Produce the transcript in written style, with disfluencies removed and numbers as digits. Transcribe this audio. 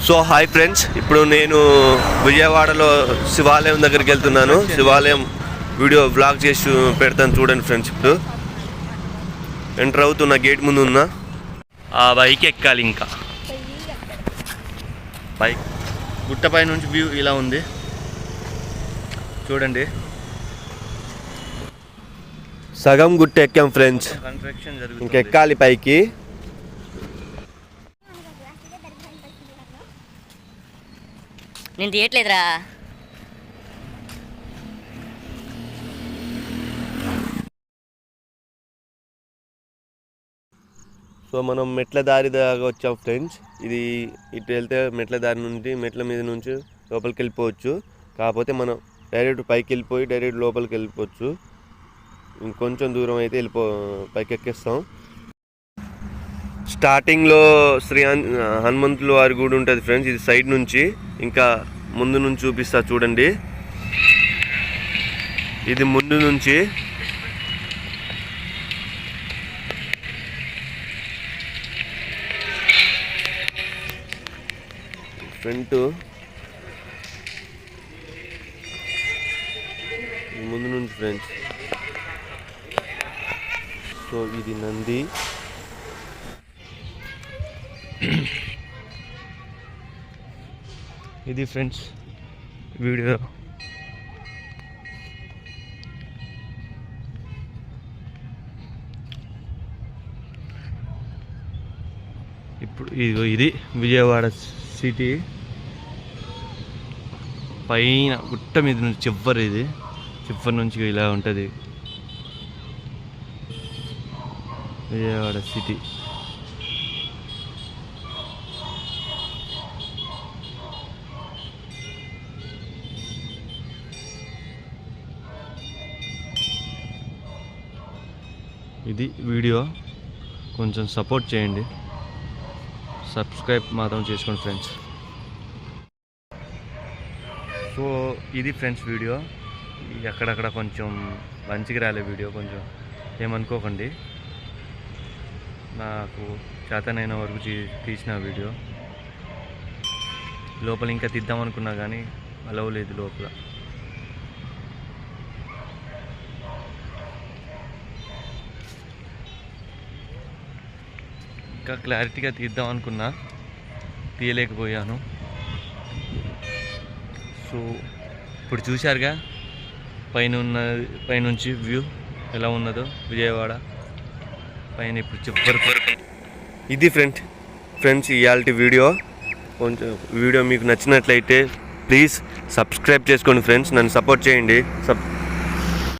So hi friends, ఇప్పుడు నేను విజయవాడలో శివాలయం దగ్గరికి వెళ్తున్నాను. శివాలయం వీడియో బ్లాగ్ చేసి పెడతాను చూడండి ఫ్రెండ్స్. ఇప్పుడు ఎంటర్ అవుతున్న గేట్ ముందు ఉన్నా. ఆ బైక్ ఎక్కాలి. ఇంకా బైక్ గుట్టపై నుంచి వ్యూ ఇలా ఉంది చూడండి. సగం గుట్ట ఎక్కాం ఫ్రెండ్స్, ఇంకెక్కాలి పైకి. నేను తీయట్లేదురా. సో మనం మెట్ల దారి దాకా వచ్చాం ఫ్రెండ్స్. ఇది ఇటు వెళ్తే మెట్ల దారి నుండి మెట్ల మీద నుంచి లోపలికి వెళ్ళిపోవచ్చు. కాకపోతే మనం డైరెక్ట్ పైకి వెళ్ళిపోయి డైరెక్ట్ లోపలికి వెళ్ళిపోవచ్చు. ఇంకొంచెం దూరం అయితే పైకి ఎక్కేస్తాం. స్టార్టింగ్లో శ్రీ హనుమంతుల వారి గుడి ఉంటుంది ఫ్రెండ్స్. ఇది సైడ్ నుంచి, ఇంకా ముందు నుంచి చూపిస్తా చూడండి. ఇది ముందు నుంచి ఫ్రంట్, ముందు నుంచి ఫ్రెండ్స్. సో ఇది నంది. ఇది ఫ్రెండ్స్ వీడియో. ఇప్పుడు ఇది విజయవాడ సిటీ పైన గుట్ట మీద నుంచి చివరి, ఇది చివరి నుంచి ఇలా ఉంటుంది విజయవాడ సిటీ. ఇది వీడియో, కొంచెం సపోర్ట్ చేయండి, సబ్స్క్రైబ్ మాత్రం చేసుకోండి ఫ్రెండ్స్. సో ఇది ఫ్రెండ్స్ వీడియో. ఎక్కడక్కడ కొంచెం మంచిగా రాలే వీడియో, కొంచెం ఏమనుకోకండి. నాకు చేతనైన వరకు తీసిన వీడియో. లోపల ఇంకా తీద్దామనుకున్నా కానీ అలవ్ లేదు లోపల. ఇంకా క్లారిటీగా తీద్దాం అనుకున్నా, తీయలేకపోయాను. సో ఇప్పుడు చూశారుగా పైనుంచి వ్యూ ఎలా ఉన్నదో విజయవాడ పైన. ఇప్పుడు చివరి ఇది ఫ్రెండ్స్ ఇయాల్టి వీడియో. కొంచెం వీడియో మీకు నచ్చినట్లయితే ప్లీజ్ సబ్స్క్రైబ్ చేసుకోండి ఫ్రెండ్స్, నన్ను సపోర్ట్ చేయండి.